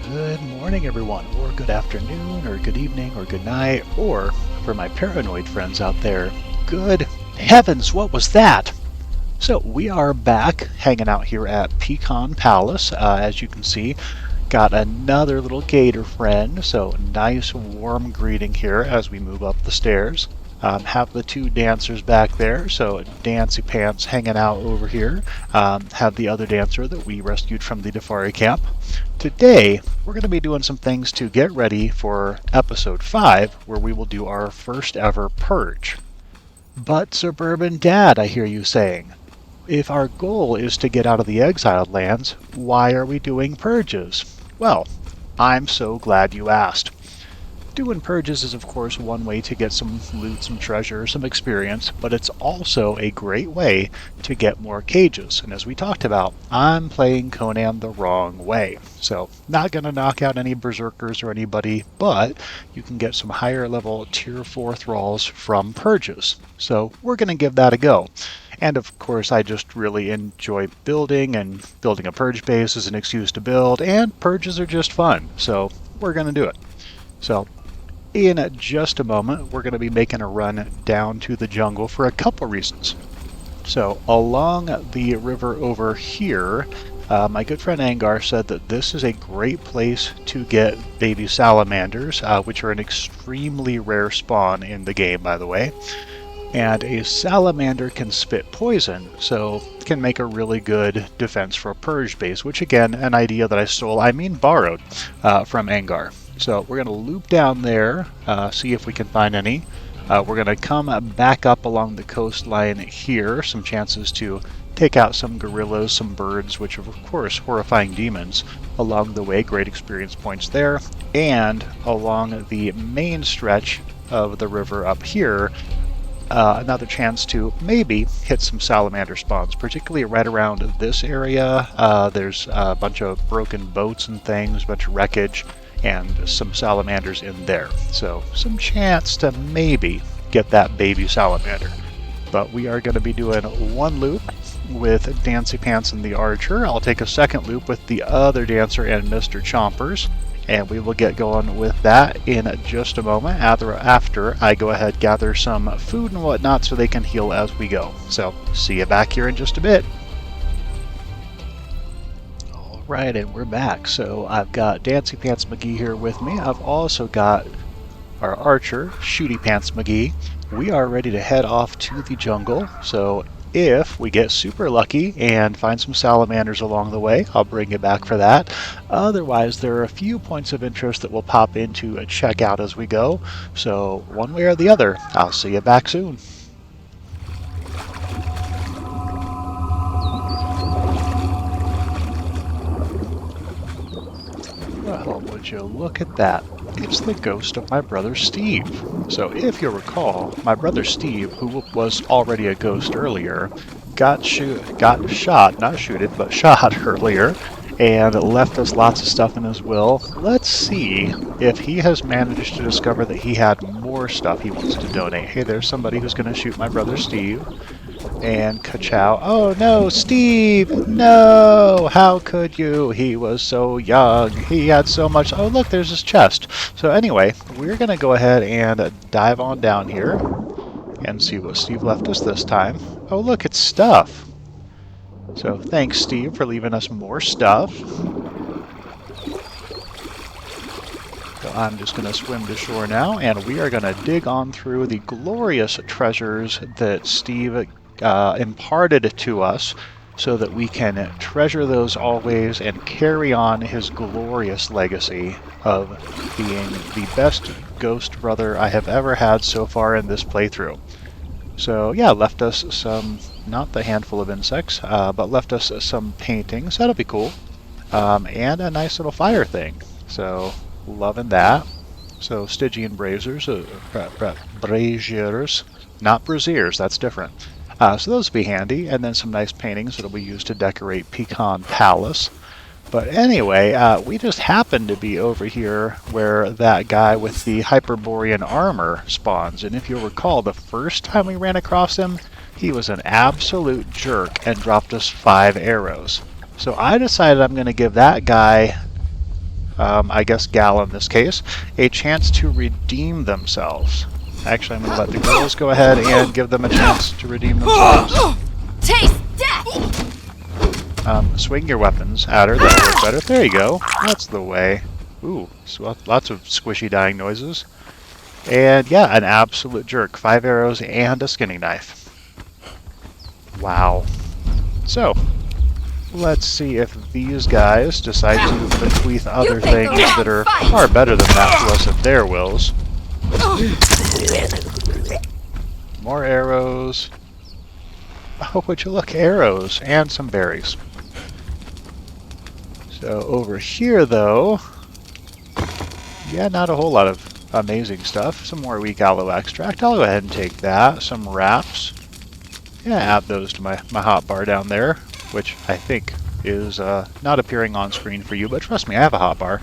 Good morning, everyone, or good afternoon, or good evening, or good night, or for my paranoid friends out there, good heavens, what was that? So we are back hanging out here at Pecan Palace. As you can see, got another little gator friend, so nice warm greeting here as we move up the stairs. Have the two dancers back there, so Dancy Pants hanging out over here. Have the other dancer that we rescued from the Defari camp. Today, we're going to be doing some things to get ready for episode 5, where we will do our first ever purge. But Suburban Dad, I hear you saying, if our goal is to get out of the exiled lands, why are we doing purges? Well, I'm so glad you asked. Doing purges is of course one way to get some loot, some treasure, some experience, but it's also a great way to get more cages. And as we talked about, I'm playing Conan the wrong way. So not going to knock out any berserkers or anybody, but you can get some higher level tier 4 thralls from purges. So we're going to give that a go. And of course, I just really enjoy building, and building a purge base is an excuse to build, and purges are just fun. So we're going to do it. So in just a moment, we're going to be making a run down to the jungle for a couple reasons. So along the river over here, my good friend Angar said that this is a great place to get baby salamanders, which are an extremely rare spawn in the game, by the way. And a salamander can spit poison, so can make a really good defense for a purge base, which again, an idea that I stole, borrowed, from Angar. So we're going to loop down there, see if we can find any. We're going to come back up along the coastline here, some chances to take out some gorillas, some birds, which are of course horrifying demons along the way, great experience points there. And along the main stretch of the river up here, another chance to maybe hit some salamander spawns, particularly right around this area. There's a bunch of broken boats and things, a bunch of wreckage, and some salamanders in there. So some chance to maybe get that baby salamander. But we are going to be doing one loop with Dancy Pants and the Archer. I'll take a second loop with the other dancer and Mr. Chompers, and we will get going with that in just a moment after I go ahead, gather some food and whatnot so they can heal as we go. So see you back here in just a bit. Right, and we're back. So I've got Dancy Pants McGee here with me. I've also got our archer, Shooty Pants McGee. We are ready to head off to the jungle. So if we get super lucky and find some salamanders along the way, I'll bring you back for that. Otherwise, there are a few points of interest that we'll pop into a check out as we go. So one way or the other, I'll see you back soon. Well, would you look at that? It's the ghost of my brother Steve. So if you'll recall, my brother Steve, who was already a ghost earlier, got shot, not shooted, but shot earlier, and left us lots of stuff in his will. Let's see if he has managed to discover that he had more stuff he wants to donate. Hey, there's somebody who's going to shoot my brother Steve. And ka-chow. Oh no, Steve! No! How could you? He was so young. He had so much. Oh look, there's his chest. So anyway, we're going to go ahead and dive on down here and see what Steve left us this time. Oh look, it's stuff. So thanks, Steve, for leaving us more stuff. So I'm just going to swim to shore now, and we are going to dig on through the glorious treasures that Steve imparted to us so that we can treasure those always and carry on his glorious legacy of being the best ghost brother I have ever had so far in this playthrough. So yeah, left us some, not the handful of insects, but left us some paintings. That'll be cool. And a nice little fire thing. So loving that. So Stygian braziers, braziers, not braziers, that's different. So those will be handy, and then some nice paintings that'll be used to decorate Pecan Palace. But anyway, we just happened to be over here where that guy with the Hyperborean armor spawns, and if you'll recall, the first time we ran across him, he was an absolute jerk and dropped us 5 arrows. So I decided I'm going to give that guy I guess gal in this case, a chance to redeem themselves. Actually, I'm going to let the girls go ahead and give them a chance to redeem themselves. Taste death! Swing your weapons at her, that'll work better. There you go. That's the way. Ooh, so lots of squishy dying noises. And yeah, an absolute jerk. 5 arrows and a skinning knife. Wow. So, let's see if these guys decide to bequeath other things that are far better than that to us at their wills. More arrows. Oh, would you look, arrows and some berries. So over here, though, yeah, not a whole lot of amazing stuff. Some more weak aloe extract. I'll go ahead and take that. Some wraps. Yeah, add those to my hot bar down there, which I think is not appearing on screen for you, but trust me, I have a hot bar.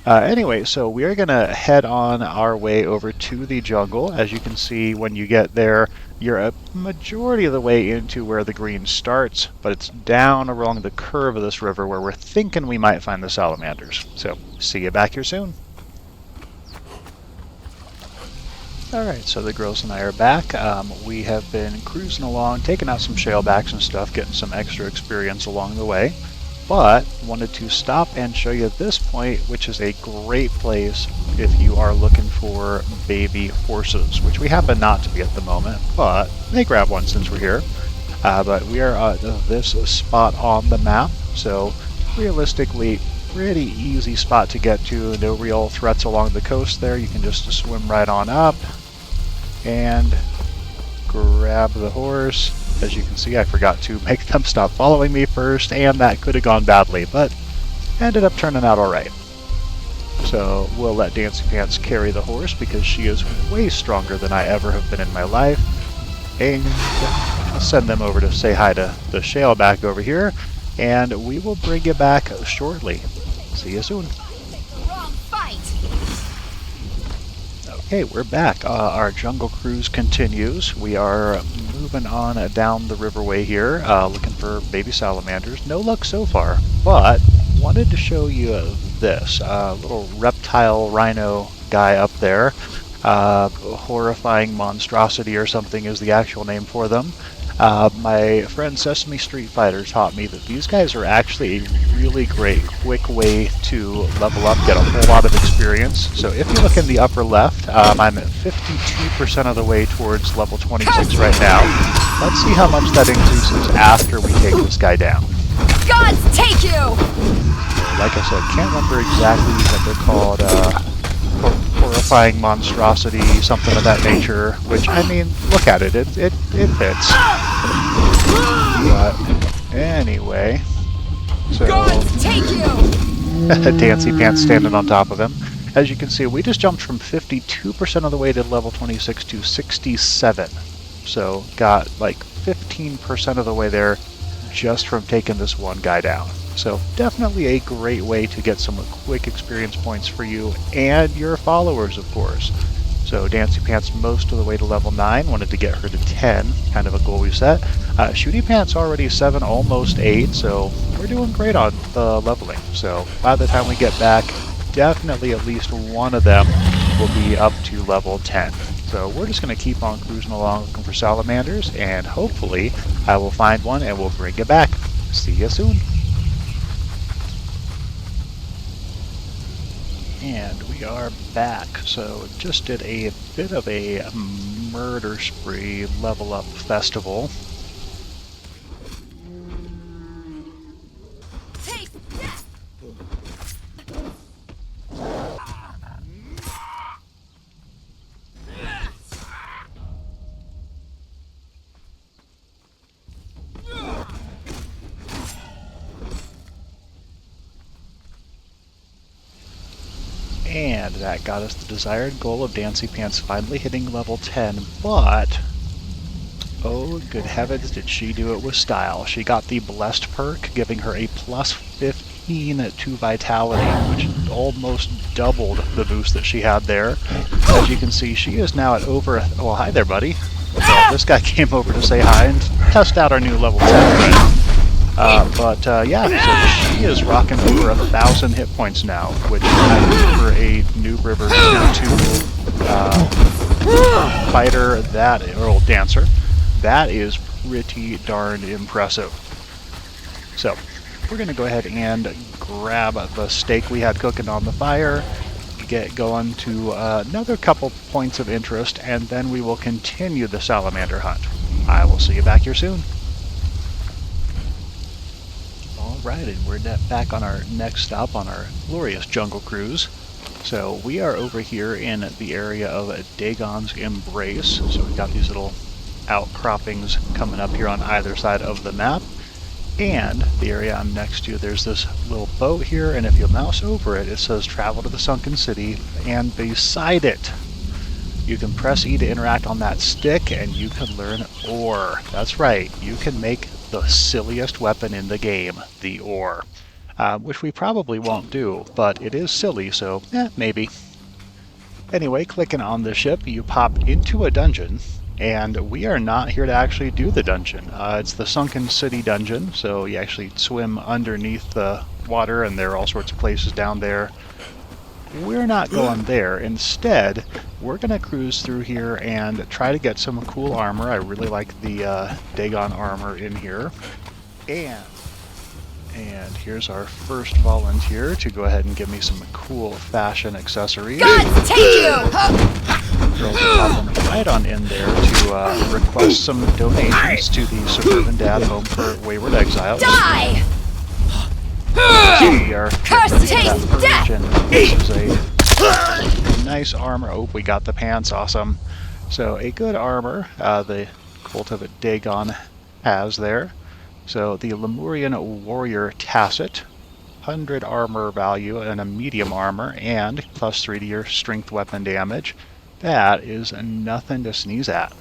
Anyway, so we are going to head on our way over to the jungle. As you can see, when you get there, you're a majority of the way into where the green starts, but it's down along the curve of this river where we're thinking we might find the salamanders. So, see you back here soon. Alright, so the girls and I are back. We have been cruising along, taking out some shellbacks and stuff, getting some extra experience along the way. But wanted to stop and show you this point, which is a great place if you are looking for baby horses, which we happen not to be at the moment, but may grab one since we're here. But we are at this spot on the map, so realistically, pretty easy spot to get to. No real threats along the coast there. You can just swim right on up and grab the horse. As you can see, I forgot to make them stop following me first, and that could have gone badly, but ended up turning out alright. So we'll let Dancy Pants carry the horse because she is way stronger than I ever have been in my life. And I'll send them over to say hi to the shaleback over here, and we will bring you back shortly. See you soon. Okay, we're back. Our jungle cruise continues. We are moving on down the riverway here, looking for baby salamanders. No luck so far, but wanted to show you this little reptile rhino guy up there. Horrifying monstrosity or something is the actual name for them. My friend Sesame Street Fighter taught me that these guys are actually a really great, quick way to level up, get a whole lot of experience. So if you look in the upper left, I'm at 52% of the way towards level 26 right now. Let's see how much that increases after we take this guy down. Gods take you! Like I said, can't remember exactly what they're called. Horrifying monstrosity, something of that nature, which, I mean, look at it, it fits. But, anyway, so... Gods take you! Dancy Pants standing on top of him. As you can see, we just jumped from 52% of the way to level 26 to 67. So, got like 15% of the way there just from taking this one guy down. So definitely a great way to get some quick experience points for you and your followers, of course. So Dancy Pants most of the way to level 9, wanted to get her to 10, kind of a goal we set. Shooty Pants already 7, almost 8, so we're doing great on the leveling. So by the time we get back, definitely at least one of them will be up to level 10. So we're just going to keep on cruising along looking for salamanders, and hopefully I will find one and we'll bring you back. See you soon. And we are back, so just did a bit of a murder spree level up festival. And that got us the desired goal of Dancy Pants finally hitting level 10, but oh good heavens, did she do it with style. She got the Blessed perk, giving her a plus 15 to Vitality, which almost doubled the boost that she had there. As you can see, she is now at over oh, hi there, buddy. Well, this guy came over to say hi and test out our new level 10. Yeah, so she is rocking over 1,000 hit points now, which I think for a new river tier 2 fighter, or dancer, that is pretty darn impressive. So we're going to go ahead and grab the steak we had cooking on the fire, get going to another couple points of interest, and then we will continue the salamander hunt. I will see you back here soon. Alright, and we're back on our next stop on our glorious jungle cruise. So we are over here in the area of Dagon's Embrace. So we've got these little outcroppings coming up here on either side of the map. And the area I'm next to, there's this little boat here, and if you mouse over it, it says travel to the sunken city, and beside it, you can press E to interact on that stick, and you can learn ore. That's right, you can make the silliest weapon in the game, the ore. Which we probably won't do, but it is silly, so maybe. Anyway, clicking on the ship, you pop into a dungeon, and we are not here to actually do the dungeon. It's the Sunken City dungeon, so you actually swim underneath the water, and there are all sorts of places down there. We're not going there. Instead, we're going to cruise through here and try to get some cool armor. I really like the Dagon armor in here. And here's our first volunteer to go ahead and give me some cool fashion accessories. Gods take you! Girls are popping right on in there to request some donations to the Suburban Dad Home for Wayward Exiles. Die! We are Curse taste death! This is a nice armor. Oh, we got the pants. Awesome. So a good armor the Cult of Dagon has there. So the Lemurian Warrior Tacit, 100 armor value and a medium armor, and +3 to your strength weapon damage. That is nothing to sneeze at.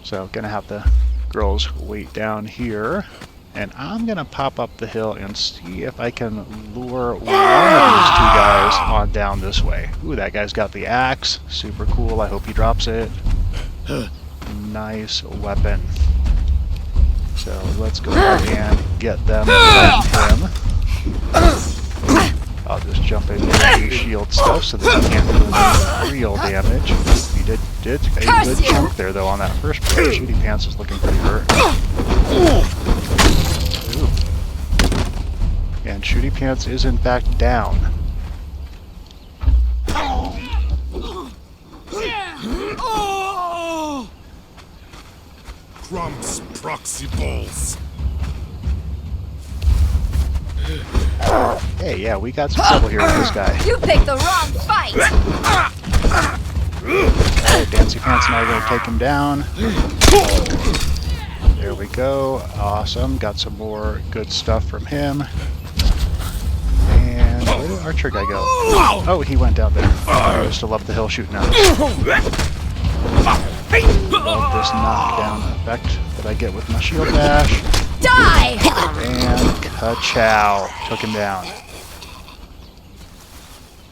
So gonna have the girls wait down here, and I'm gonna pop up the hill and see if I can lure one of these 2 guys on down this way. Ooh, that guy's got the axe. Super cool. I hope he drops it. Nice weapon. So let's go ahead and get them from him. I'll just jump into the shield stuff so that he can't do any real damage. He did a good jump there though on that first play. Shooty Pants is looking pretty hurt. Ooh. And Shooty Pants is in fact down. Crumbs proxy balls. Hey, yeah, we got some trouble here with this guy. You picked the wrong fight! Alright, Dancy Pants and I are going to take him down. There we go. Awesome. Got some more good stuff from him. And where did Archer guy go? Oh, he went down there. I still up the hill shooting at us. Love this knockdown effect that I get with my shield dash. Die! And ka-chow. Took him down.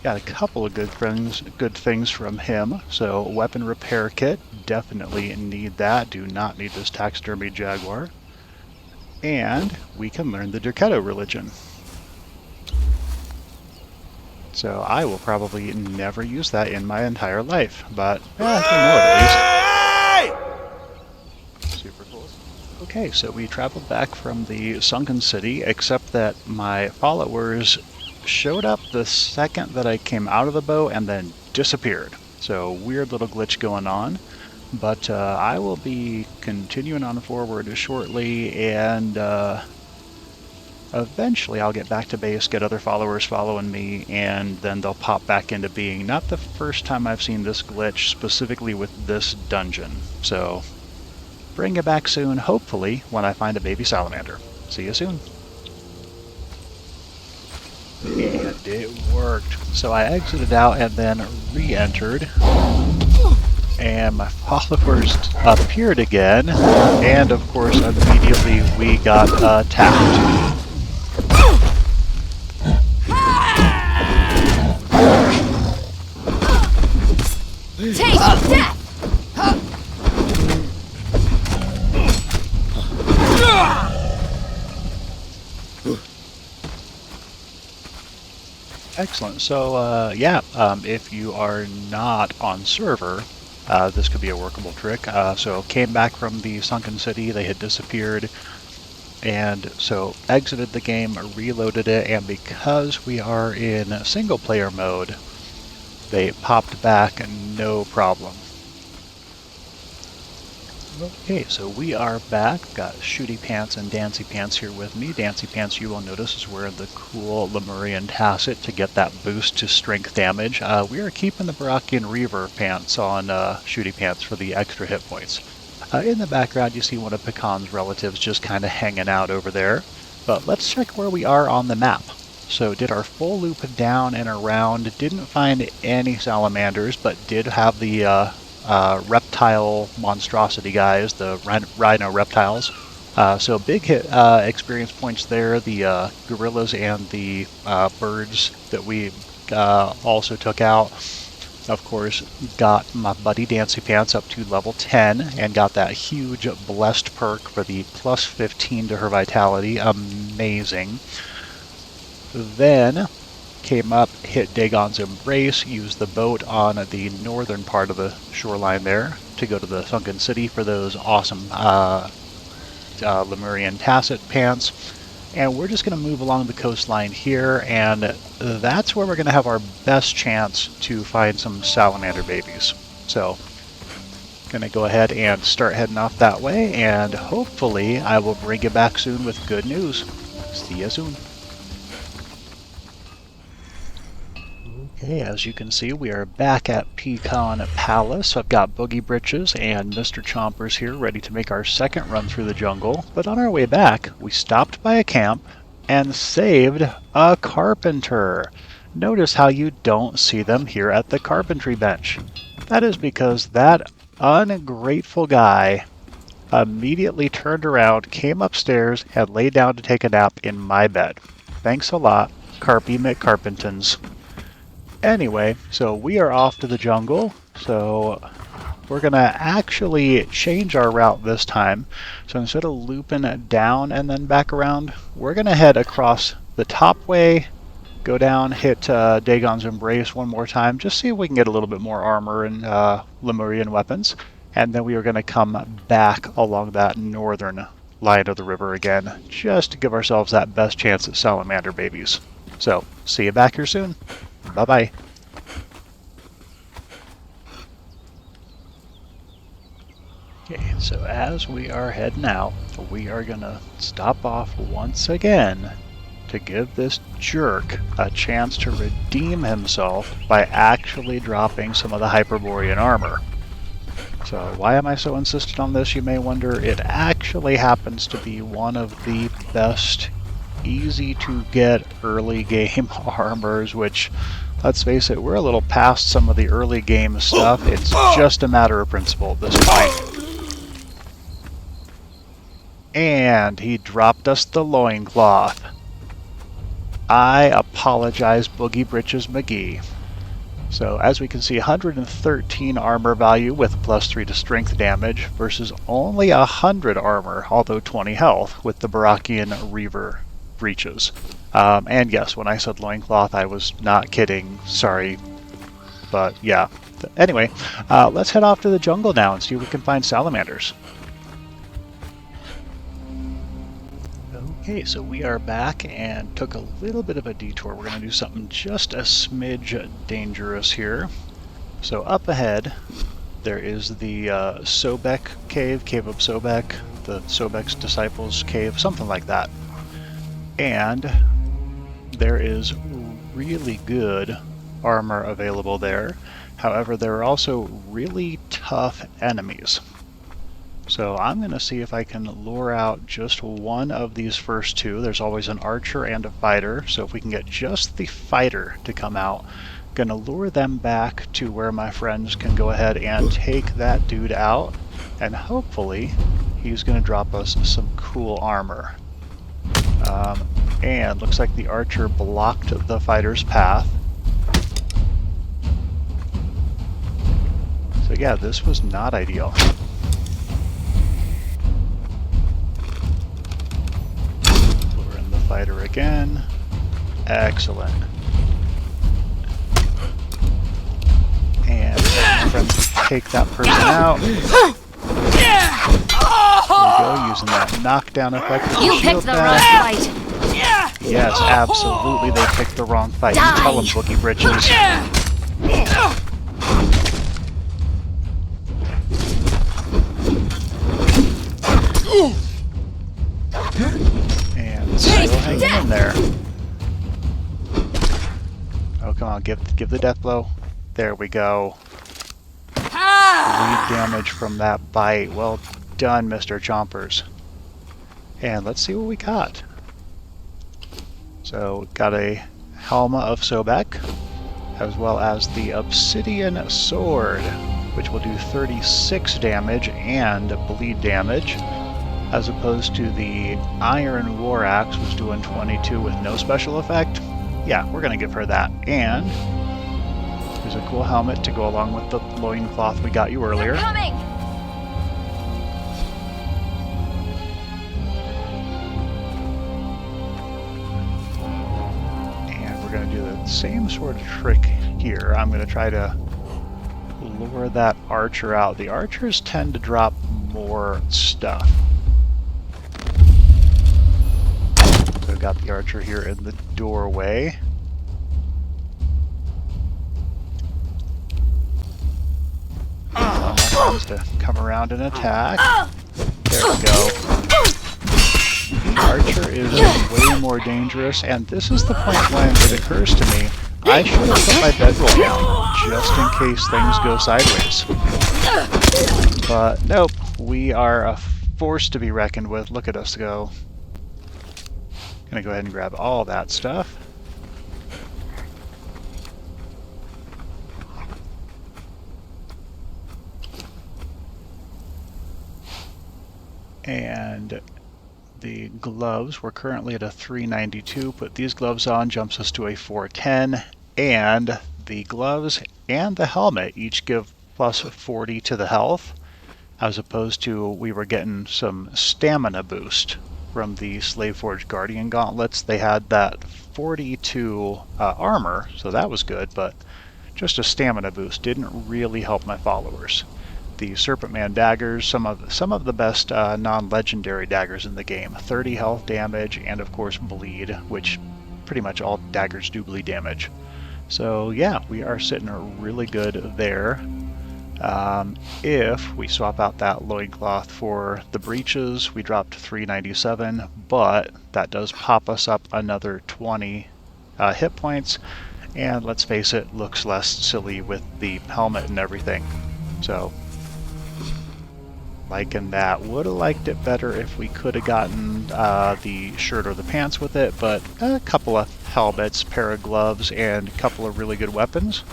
Got a couple of good things from him. So, weapon repair kit. Definitely need that. Do not need this taxidermy jaguar. And we can learn the Derketo religion. So I will probably never use that in my entire life, but I know it at least. Super cool. Okay, so we traveled back from the Sunken City, except that my followers showed up the second that I came out of the boat and then disappeared. So weird little glitch going on, but I will be continuing on forward shortly, and eventually I'll get back to base, get other followers following me, and then they'll pop back into being. Not the first time I've seen this glitch, specifically with this dungeon. So, bring it back soon, hopefully, when I find a baby salamander. See you soon. And it worked. So I exited out and then re-entered. And my followers appeared again. And of course, immediately we got attacked. Taste death! Excellent. So, if you are not on server, this could be a workable trick. So, came back from the sunken city, they had disappeared, and so exited the game, reloaded it, and because we are in single player mode, they popped back no problem. Okay, so we are back. Got Shooty Pants and Dancy Pants here with me. Dancy Pants, you will notice, is wearing the cool Lemurian Tacet to get that boost to strength damage. We are keeping the Barakian Reaver Pants on Shooty Pants for the extra hit points. In the background, you see one of Pecan's relatives just kind of hanging out over there. But let's check where we are on the map. So did our full loop down and around, didn't find any salamanders, but did have the reptile monstrosity guys, the rhino reptiles. So big hit experience points there. The gorillas and the birds that we also took out. Of course, got my buddy Dancy Pants up to level 10 and got that huge blessed perk for the plus 15 to her vitality. Amazing. Then came up, hit Dagon's Embrace, used the boat on the northern part of the shoreline there to go to the sunken city for those awesome Lemurian Tacet Pants. And we're just going to move along the coastline here, and that's where we're going to have our best chance to find some salamander babies. So, going to go ahead and start heading off that way, and hopefully I will bring you back soon with good news. See you soon. Okay, as you can see, we are back at Pecan Palace. I've got Boogie Britches and Mr. Chompers here ready to make our second run through the jungle. But on our way back, we stopped by a camp and saved a carpenter. Notice how you don't see them here at the carpentry bench. That is because that ungrateful guy immediately turned around, came upstairs, and laid down to take a nap in my bed. Thanks a lot, Carpy McCarpentons. Anyway, so we are off to the jungle, so we're going to actually change our route this time. So instead of looping down and then back around, we're going to head across the top way, go down, hit Dagon's Embrace one more time, just see if we can get a little bit more armor and Lemurian weapons, and then we are going to come back along that northern line of the river again, just to give ourselves that best chance at salamander babies. So, see you back here soon. Bye-bye. Okay, so as we are heading out, we are going to stop off once again to give this jerk a chance to redeem himself by actually dropping some of the Hyperborean armor. So why am I so insistent on this, you may wonder? It actually happens to be one of the best easy to get early game armors, which, let's face it, we're a little past some of the early game stuff. It's just a matter of principle at this point. And he dropped us the loincloth. I apologize, Boogie Britches McGee. So as we can see, 113 armor value with +3 to strength damage versus only 100 armor, although 20 health, with the Barakian Reaver breaches. And yes, when I said loincloth, I was not kidding. Sorry. But yeah. Anyway, let's head off to the jungle now and see if we can find salamanders. Okay, so we are back and took a little bit of a detour. We're going to do something just a smidge dangerous here. So up ahead, there is the Sobek Cave, Cave of Sobek, the Sobek's Disciples Cave, something like that. And there is really good armor available there. However, there are also really tough enemies. So I'm going to see if I can lure out just one of these first two. There's always an archer and a fighter, so if we can get just the fighter to come out, I'm going to lure them back to where my friends can go ahead and take that dude out, and hopefully he's going to drop us some cool armor. And looks like the archer blocked the fighter's path. So yeah, this was not ideal. Lure in the fighter again. Excellent. friends to take that person out. There we go, using that knockdown effect with the You shield picked the wrong bash. fight. Yes, absolutely, they picked the wrong fight. You Die. tell them, Boogie Britches. And still hanging in there. Oh, come on, give the death blow. There we go. Bleed damage from that bite. Well done, Mr. Chompers. And let's see what we got. So, got a Helma of Sobek, as well as the Obsidian Sword, which will do 36 damage and bleed damage, as opposed to the Iron War Axe, was doing 22 with no special effect. Yeah, we're going to give her that. And there's a cool helmet to go along with the loincloth we got you earlier. They're coming. And we're going to do the same sort of trick here. I'm going to try to lure that archer out. The archers tend to drop more stuff. So I've got the archer here in the doorway. To come around and attack. There we go. The archer is way more dangerous, and this is the point when it occurs to me I should have put my bedroll down just in case things go sideways. But nope, we are a force to be reckoned with. Look at us go. Gonna go ahead and grab all that stuff. And the gloves, we're currently at a 392. Put these gloves on, jumps us to a 410. And the gloves and the helmet each give plus 40 to the health, as opposed to we were getting some stamina boost from the Slaveforged Guardian gauntlets. They had that 42 armor, so that was good, but just a stamina boost didn't really help my followers. The Serpent Man daggers, some of the best non-legendary daggers in the game. 30 health damage, and of course bleed, which pretty much all daggers do bleed damage. So yeah, we are sitting really good there. If we swap out that loincloth for the breeches, we dropped 397, but that does pop us up another 20 hit points, and let's face it, looks less silly with the helmet and everything. So liking that. Would have liked it better if we could have gotten the shirt or the pants with it, but a couple of helmets, pair of gloves, and a couple of really good weapons.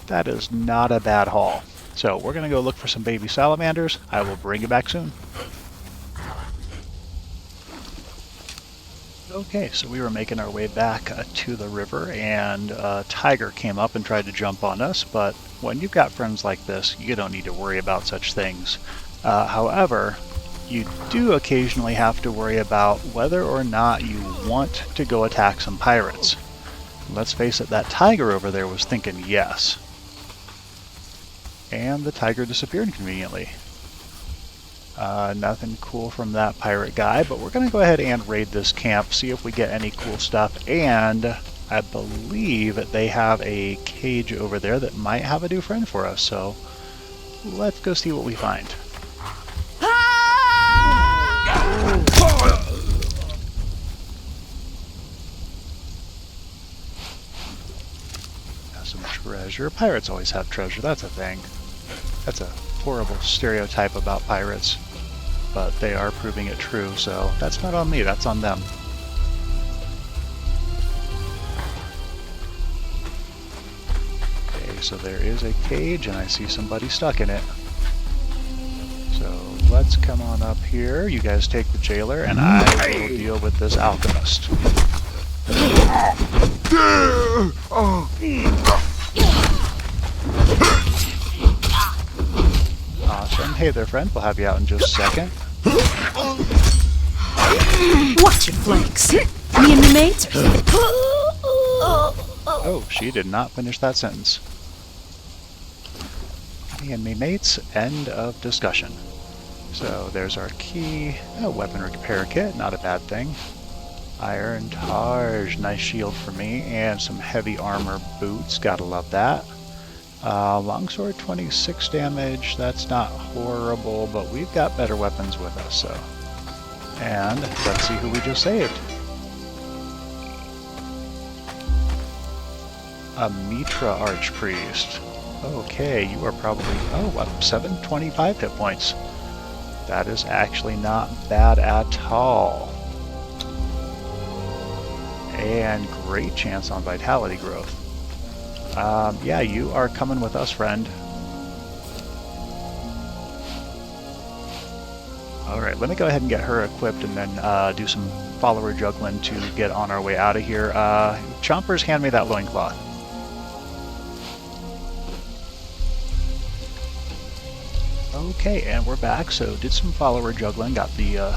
That is not a bad haul. So we're going to go look for some baby salamanders. I will bring you back soon. Okay, so we were making our way back to the river, and a tiger came up and tried to jump on us, but when you've got friends like this, you don't need to worry about such things. However, you do occasionally have to worry about whether or not you want to go attack some pirates. Let's face it, that tiger over there was thinking yes. And the tiger disappeared conveniently. Nothing cool from that pirate guy, but we're going to go ahead and raid this camp, see if we get any cool stuff, and I believe they have a cage over there that might have a new friend for us, so let's go see what we find. Some treasure. Pirates always have treasure, that's a thing. That's a horrible stereotype about pirates, but they are proving it true, so that's not on me, that's on them. Okay, so there is a cage, and I see somebody stuck in it. So let's come on up here. You guys take the jailer, and I will deal with this alchemist. Awesome. Hey there, friend. We'll have you out in just a second. Watch your flanks. Me and me mates are Oh, she did not finish that sentence. Me and me mates, end of discussion. So there's our key, a weapon repair kit, not a bad thing. Iron Targe, nice shield for me, and some heavy armor boots, gotta love that. Longsword 26 damage, that's not horrible, but we've got better weapons with us, so. And let's see who we just saved. A Mitra Archpriest. Okay, you are probably, oh, what, 725 hit points. That is actually not bad at all. And great chance on vitality growth. Yeah, you are coming with us, friend. Alright, let me go ahead and get her equipped and then do some follower juggling to get on our way out of here. Chompers, hand me that loincloth. Okay, and we're back. So did some follower juggling, got the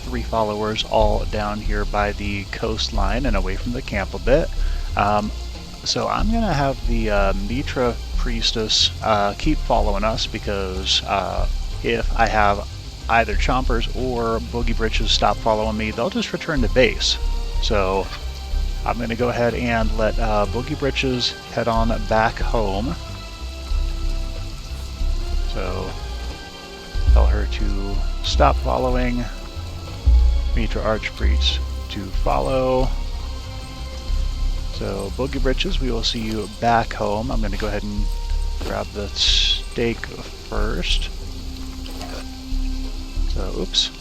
3 followers all down here by the coastline and away from the camp a bit. So I'm going to have the Mitra priestess keep following us because if I have either Chompers or Boogie Britches stop following me, they'll just return to base. So I'm going to go ahead and let Boogie Britches head on back home. So tell her to stop following, Mitra Archpriest to follow. So Boogie Britches, we will see you back home. I'm going to go ahead and grab the steak first. So, oops.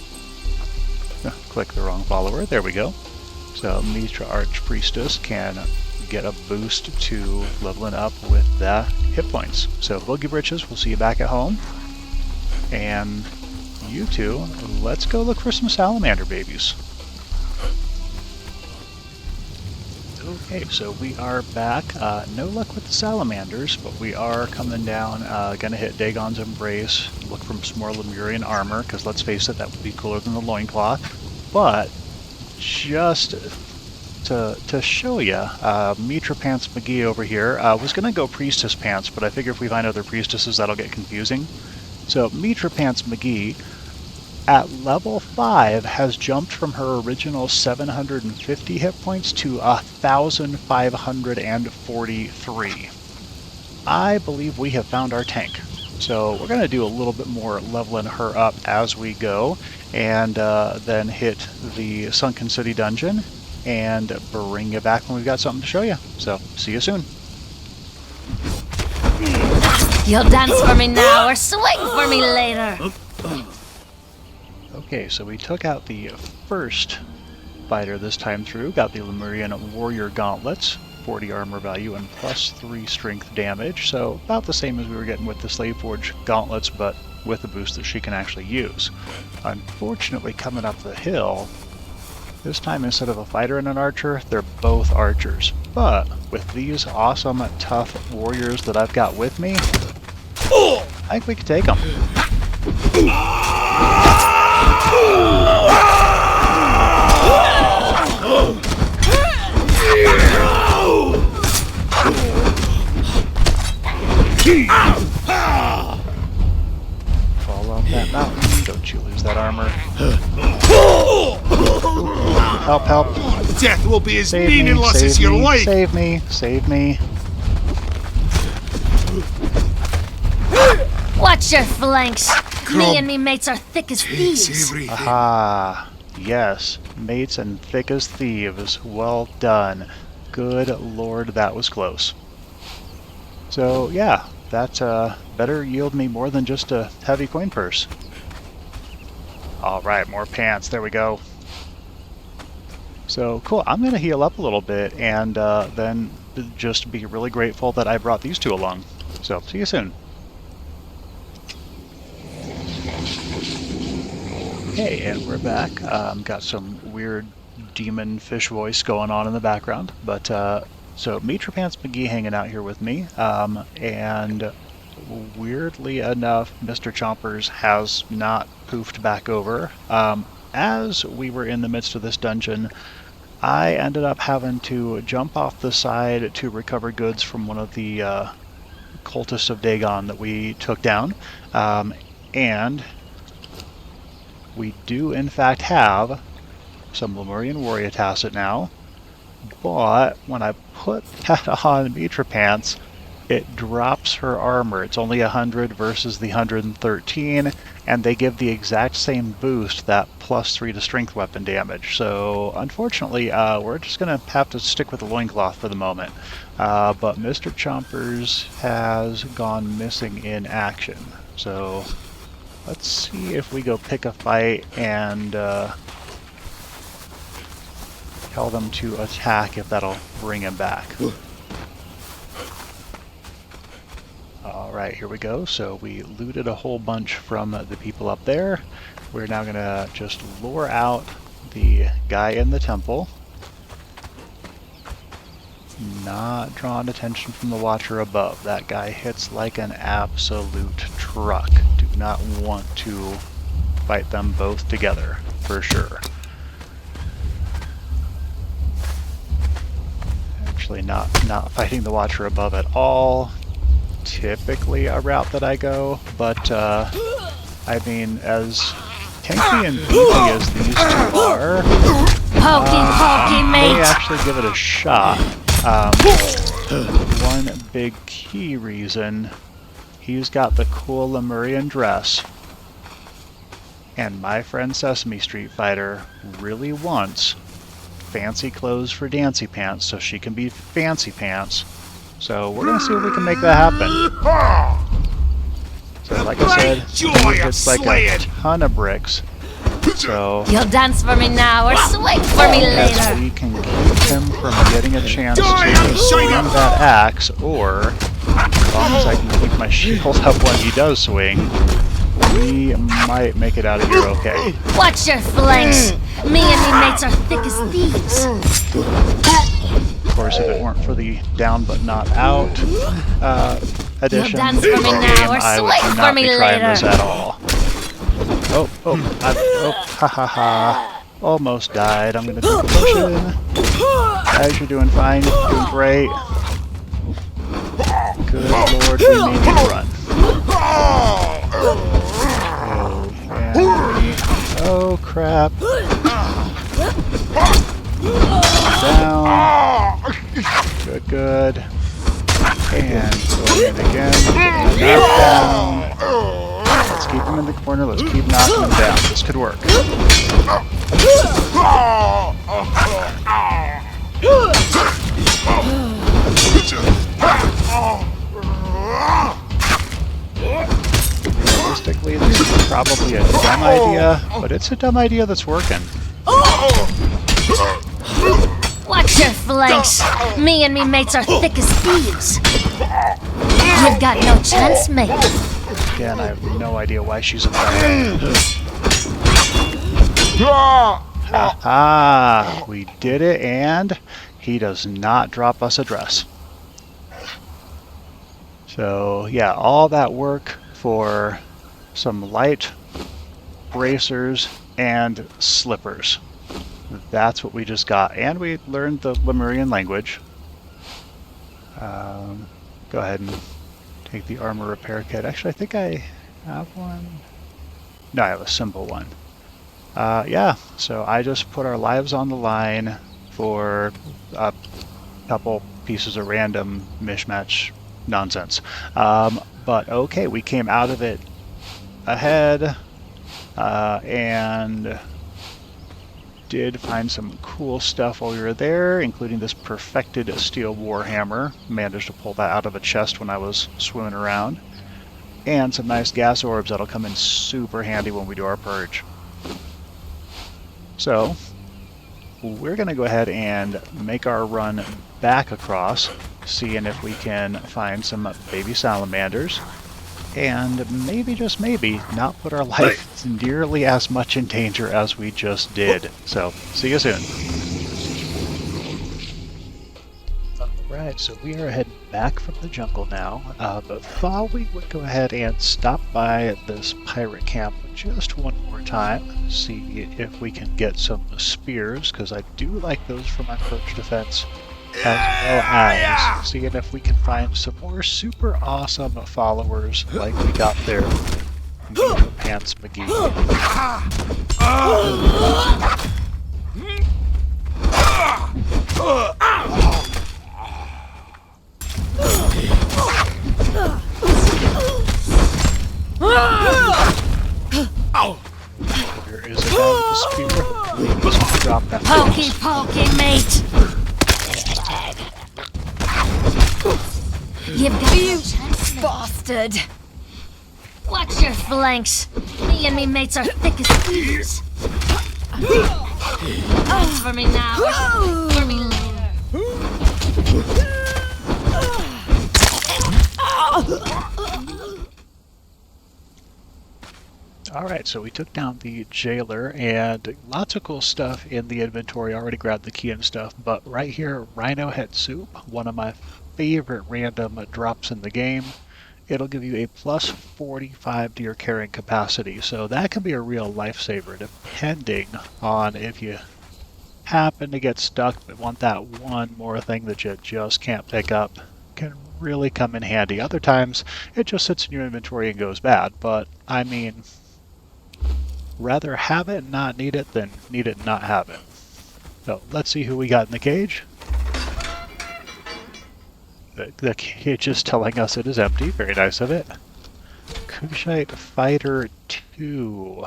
Click the wrong follower. There we go. So Mitra Archpriestess can get a boost to leveling up with the hit points. So Boogie Britches, we'll see you back at home. And you two, let's go look for some salamander babies. Okay, so we are back. No luck with the salamanders, but we are coming down, gonna hit Dagon's Embrace, look for some more Lemurian armor, because let's face it, that would be cooler than the loincloth. But, just to show you, Mitra Pants McGee over here was gonna go Priestess Pants, but I figure if we find other priestesses, that'll get confusing. So, Mitra Pants McGee, at level 5, has jumped from her original 750 hit points to 1,543. I believe we have found our tank. So we're going to do a little bit more leveling her up as we go, and then hit the Sunken City dungeon, and bring you back when we've got something to show you. So, see you soon. You'll dance for me now or swing for me later. Okay, so we took out the first fighter this time through, got the Lemurian Warrior Gauntlets, 40 armor value and +3 strength damage, so about the same as we were getting with the Slaveforge Gauntlets, but with a boost that she can actually use. Unfortunately, coming up the hill, this time instead of a fighter and an archer, they're both archers. But with these awesome, tough warriors that I've got with me, I think we can take them. Fall off that mountain, don't you lose that armor. Help, help. Death will be as Save meaningless me, as save your me, life. save me, save me. Watch your flanks. Me and me mates are thick as Takes thieves. everything. Aha, yes, mates and thick as thieves. Well done. Good lord, that was close. So yeah, that better yield me more than just a heavy coin purse. Alright, more pants, there we go. So cool, I'm going to heal up a little bit and then just be really grateful that I brought these two along. So, see you soon. Okay, and we're back. Got some weird demon fish voice going on in the background, but so Mitra Pants McGee hanging out here with me, and weirdly enough, Mr. Chompers has not poofed back over. As we were in the midst of this dungeon, I ended up having to jump off the side to recover goods from one of the cultists of Dagon that we took down. And we do, in fact, have some Lemurian warrior tacit now. But when I put that on Mitra pants, it drops her armor. It's only 100 versus the 113, and they give the exact same boost, that +3 to strength weapon damage. So unfortunately, we're just going to have to stick with the loincloth for the moment. But Mr. Chompers has gone missing in action. So let's see if we go pick a fight and tell them to attack, if that'll bring him back. Alright, here we go. So we looted a whole bunch from the people up there. We're now going to just lure out the guy in the temple. Not drawing attention from the watcher above. That guy hits like an absolute truck. Do not want to fight them both together, for sure. Actually not fighting the watcher above at all. Typically a route that I go, but I mean, as tanky and beefy as these two are, Pokey, they mate. actually give it a shot. One big key reason, he's got the cool Lemurian dress, and my friend Sesame Street Fighter really wants fancy clothes for Dancy Pants so she can be Fancy Pants. So we're going to see if we can make that happen. So like I said, it's like a ton of bricks. So You'll dance for me now or swing for me as later. we can keep him from getting a chance to swing that axe, or as long as I can keep my shield up when he does swing, we might make it out of here okay. Watch your flanks. Me and me mates are thick as thieves. Of course, if it weren't for the down but not out addition dance to the for me game, now or I would swing for not me be trying this later. at all. Ha ha. Almost died. I'm gonna do a potion. Guys, you're doing fine. Doing great. Good lord, we may need to run. Oh crap. Down. Good. And going in again. Knock down. Let's keep him in the corner. Let's keep knocking him down. This could work. Realistically, this is probably a dumb idea, but it's a dumb idea that's working. Watch your flanks. Me and me mates are thick as thieves. You've got no chance, mate. Again, I have no idea why she's afraid. Ha! We did it, and he does not drop us a dress. So, yeah, all that work for some light bracers and slippers. That's what we just got. And we learned the Lemurian language. Go ahead and take the armor repair kit. Actually, I think I have one. No, I have a simple one. Yeah, so I just put our lives on the line for a couple pieces of random mishmash nonsense. But okay, we came out of it ahead and did find some cool stuff while we were there, including this perfected steel warhammer. Managed to pull that out of a chest when I was swimming around. And some nice gas orbs that'll come in super handy when we do our purge. So, we're going to go ahead and make our run back across, seeing if we can find some baby salamanders, and maybe, just maybe, not put our life nearly as much in danger as we just did. So, see you soon. Alright, so we are heading back from the jungle now, but thought we would go ahead and stop by this pirate camp just one more time, see if we can get some spears, because I do like those for my purge defense. as well as seeing if we can find some more super awesome followers like we got there. Mitra Pants McGee. There is a guy with a spear. Please drop that. Pokey, pokey, mate! You've got no chance, mate. Bastard! Watch your flanks. Me and me mates are thick as thieves. That's for me now. For me later. Alright, so we took down the jailer, and lots of cool stuff in the inventory. I already grabbed the key and stuff, but right here, Rhino Head Soup, one of my favorite random drops in the game. It'll give you a plus 45 to your carrying capacity, so that can be a real lifesaver depending on if you happen to get stuck but want that one more thing that you just can't pick up. Can really come in handy. Other times, it just sits in your inventory and goes bad, but I mean, rather have it and not need it than need it and not have it. So let's see who we got in the cage. The cage is telling us it is empty. Very nice of it. Kushite Fighter 2.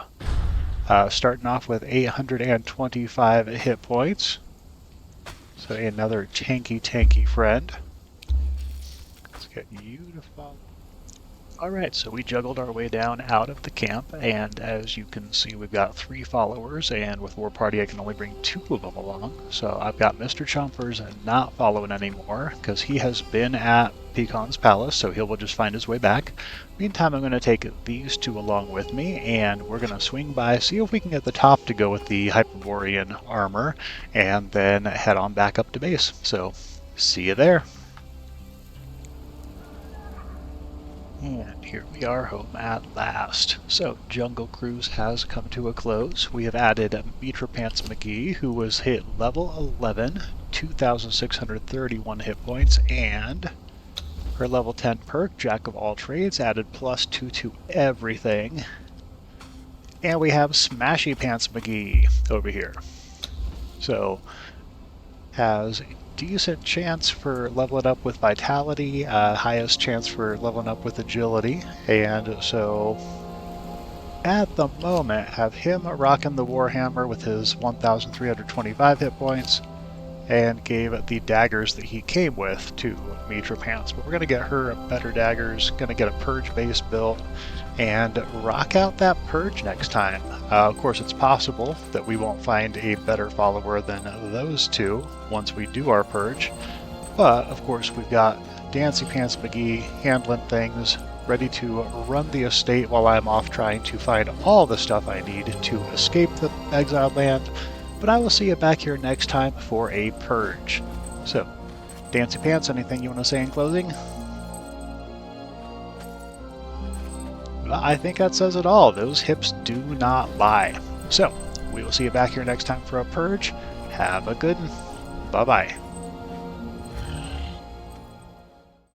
Starting off with 825 hit points. So another tanky friend. Let's get you to follow. Alright, so we juggled our way down out of the camp, and as you can see, we've got 3 followers, and with War Party I can only bring 2 of them along. So I've got Mr. Chompers not following anymore, because he has been at Pecan's Palace, so he will just find his way back. Meantime, I'm going to take these 2 along with me, and we're going to swing by, see if we can get the top to go with the Hyperborean armor, and then head on back up to base. So, see you there. And here we are home at last. So, Jungle Cruise has come to a close. We have added Mitra Pants McGee, who was hit level 11, 2,631 hit points, and her level 10 perk, Jack of All Trades, added plus 2 to everything. And we have Smashy Pants McGee over here. So, has decent chance for leveling up with vitality, highest chance for leveling up with agility, and so at the moment have him rocking the Warhammer with his 1,325 hit points, and gave the daggers that he came with to Mitra Pants. But we're going to get her better daggers, going to get a purge base built, and rock out that purge next time. Of course, it's possible that we won't find a better follower than those 2 once we do our purge. But, of course, we've got Dancy Pants McGee handling things, ready to run the estate while I'm off trying to find all the stuff I need to escape the exiled land. But I will see you back here next time for a purge. So, Dancy Pants, anything you want to say in closing? I think that says it all. Those hips do not lie. So, we will see you back here next time for a purge. Have a good one. Bye-bye.